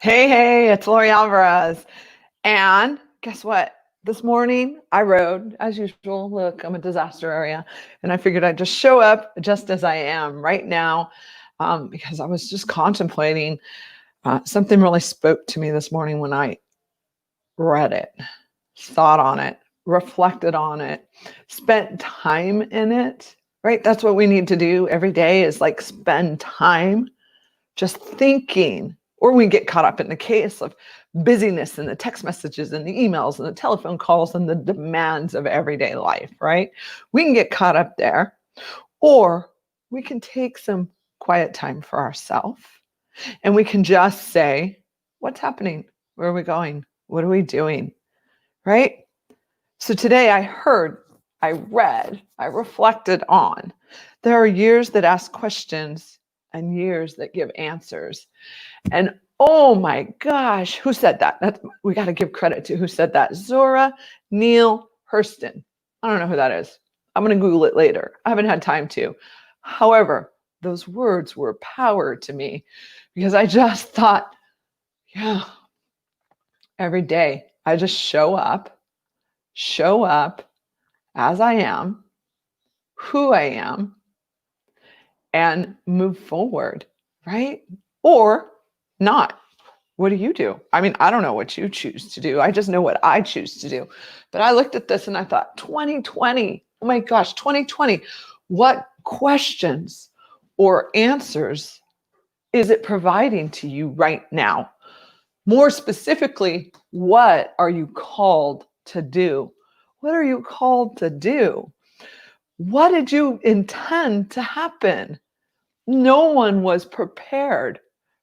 Hey, it's Lori Alvarez. And guess what? This morning I rode, as usual. Look, I'm a disaster area. And I figured I'd just show up just as I am right now because I was just contemplating. Something really spoke to me this morning when I read it, thought on it, reflected on it, spent time in it, right? That's what we need to do every day is like spend time just thinking, or we get caught up in the case of busyness and the text messages and the emails and the telephone calls and the demands of everyday life, right? We can get caught up there, or we can take some quiet time for ourselves and we can just say, what's happening? Where are we going? What are we doing? Right? So today I read, I reflected on. There are years that ask questions and years that give answers. And oh my gosh, who said that? We got to give credit to who said that. Zora Neale Hurston. I don't know who that is. I'm going to Google it later. I haven't had time to. However, those words were power to me because I just thought, yeah, every day I just show up as I am, who I am, and move forward, right? Or not. What do you do? I mean, I don't know what you choose to do. I just know what I choose to do. But I looked at this and I thought, 2020, oh my gosh, 2020, what questions or answers is it providing to you right now? More specifically, what are you called to do? What are you called to do? What did you intend to happen? No one was prepared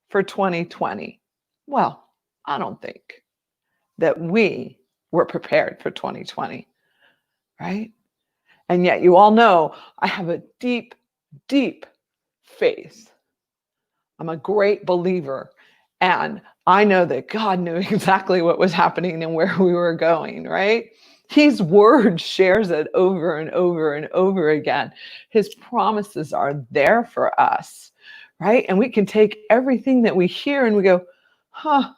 for 2020. Well, I don't think that we were prepared for 2020, right? And yet you all know I have a deep, deep faith. I'm a great believer. And I know that God knew exactly what was happening and where we were going, right? His word shares it over and over and over again. His promises are there for us, right? And we can take everything that we hear and we go, huh.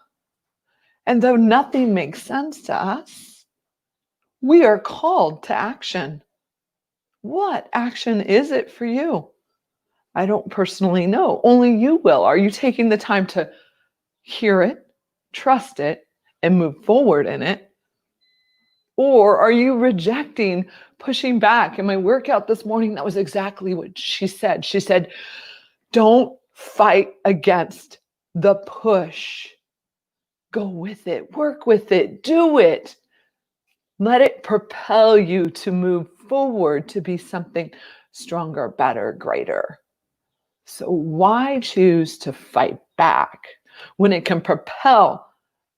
And though nothing makes sense to us, we are called to action. What action is it for you? I don't personally know. Only you will. Are you taking the time to hear it, trust it, and move forward in it? Or are you rejecting, pushing back? In my workout this morning, that was exactly what she said. She said, don't fight against the push. Go with it, work with it, do it. Let it propel you to move forward to be something stronger, better, greater. So why choose to fight back when it can propel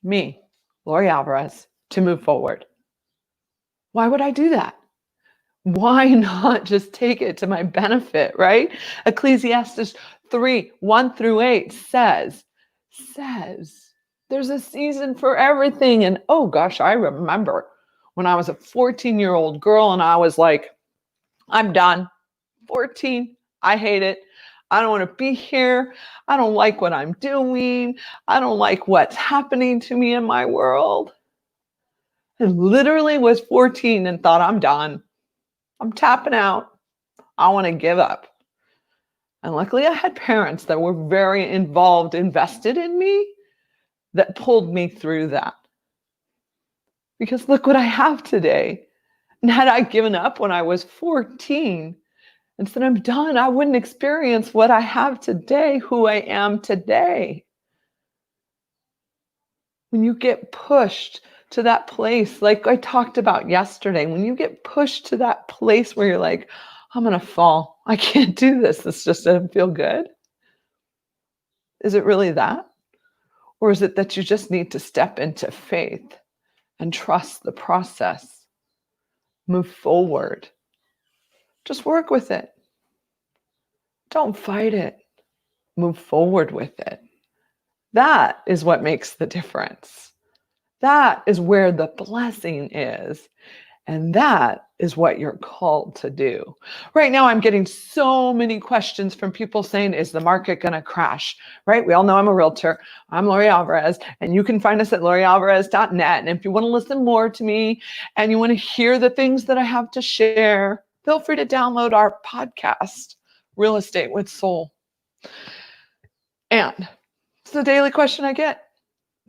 me, Lori Alvarez, to move forward? Why would I do that? Why not just take it to my benefit, right? Ecclesiastes 3:1-8 says, there's a season for everything. And oh gosh, I remember when I was a 14-year-old girl and I was like, I'm done. 14, I hate it. I don't want to be here. I don't like what I'm doing. I don't like what's happening to me in my world. I literally was 14 and thought, I'm done. I'm tapping out. I want to give up. And luckily I had parents that were very involved, invested in me, that pulled me through that. Because look what I have today. And had I given up when I was 14 and said, I'm done, I wouldn't experience what I have today, who I am today. When you get pushed to that place, like I talked about yesterday, when you get pushed to that place where you're like, I'm going to fall. I can't do this. This just doesn't feel good. Is it really that? Or is it that you just need to step into faith and trust the process? Move forward. Just work with it. Don't fight it. Move forward with it. That is what makes the difference. That is where the blessing is. And that is what you're called to do. Right now, I'm getting so many questions from people saying, is the market going to crash? Right? We all know I'm a realtor. I'm Lori Alvarez, and you can find us at lorialvarez.net. And if you want to listen more to me and you want to hear the things that I have to share, feel free to download our podcast, Real Estate with Soul. And it's the daily question I get.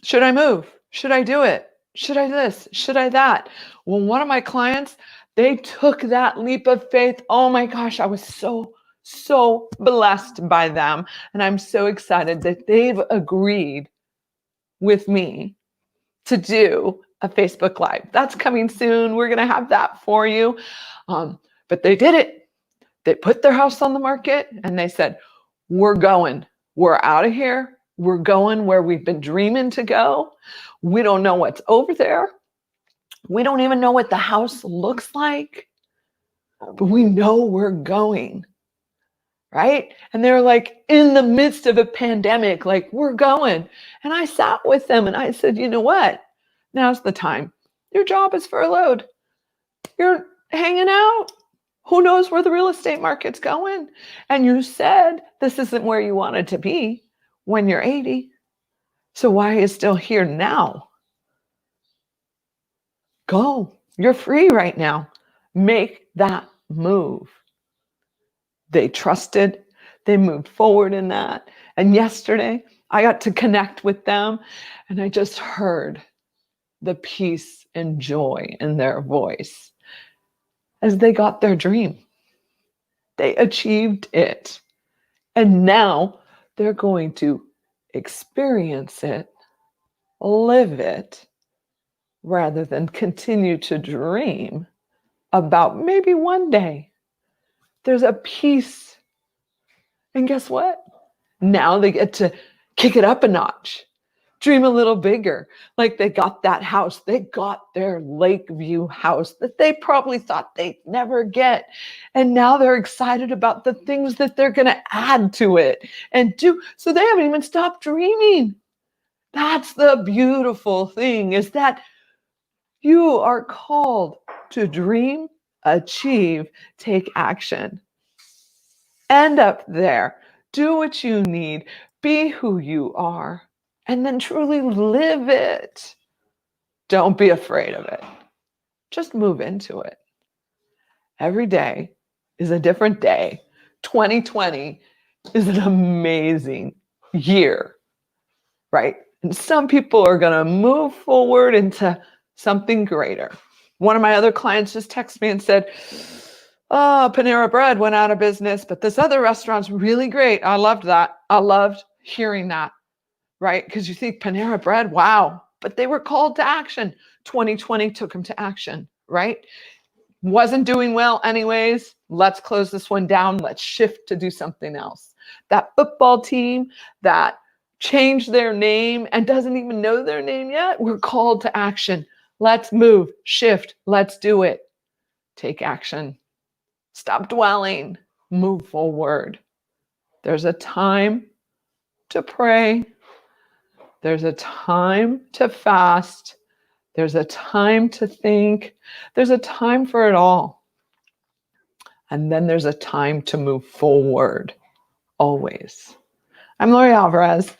Should I move? Should I do it? Should I this? Should I that? Well, one of my clients, they took that leap of faith. Oh my gosh, I was so blessed by them. And I'm so excited that they've agreed with me to do a Facebook Live. That's coming soon. We're going to have that for you. But they did it. They put their house on the market and they said, we're going. We're out of here. We're going where we've been dreaming to go. We don't know what's over there. We don't even know what the house looks like, but we know we're going, right? And they're like in the midst of a pandemic, like we're going. And I sat with them and I said, you know what? Now's the time. Your job is furloughed. You're hanging out. Who knows where the real estate market's going? And you said this isn't where you wanted to be when you're 80. So why are you still here now? Go. You're free right now. Make that move. They trusted. They moved forward in that. And yesterday, I got to connect with them, and I just heard the peace and joy in their voice as they got their dream. They achieved it. And now they're going to experience it, live it, rather than continue to dream about maybe one day. There's a peace. And guess what? Now they get to kick it up a notch, dream a little bigger. Like they got that house. They got their Lakeview house that they probably thought they'd never get. And now they're excited about the things that they're going to add to it and do. So they haven't even stopped dreaming. That's the beautiful thing, is that you are called to dream, achieve, take action. End up there. Do what you need. Be who you are. And then truly live it. Don't be afraid of it. Just move into it. Every day is a different day. 2020 is an amazing year, right? And some people are going to move forward into something greater. One of my other clients just texted me and said, oh, Panera Bread went out of business, but this other restaurant's really great. I loved that. I loved hearing that, right? Because you think Panera Bread, wow, but they were called to action. 2020 took them to action, right? Wasn't doing well anyways. Let's close this one down. Let's shift to do something else. That football team that changed their name and doesn't even know their name yet, we're called to action. Let's move, shift, let's do it. Take action. Stop dwelling, move forward. There's a time to pray. There's a time to fast. There's a time to think. There's a time for it all. And then there's a time to move forward, always. I'm Lori Alvarez,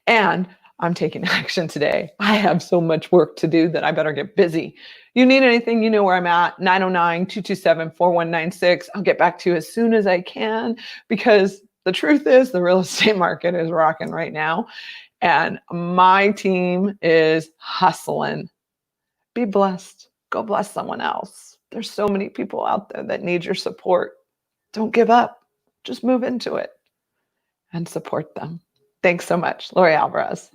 and I'm taking action today. I have so much work to do that I better get busy. You need anything, you know where I'm at, 909-227-4196. I'll get back to you as soon as I can, because the truth is the real estate market is rocking right now, and my team is hustling. Be blessed. Go bless someone else. There's so many people out there that need your support. Don't give up. Just move into it and support them. Thanks so much. Lori Alvarez.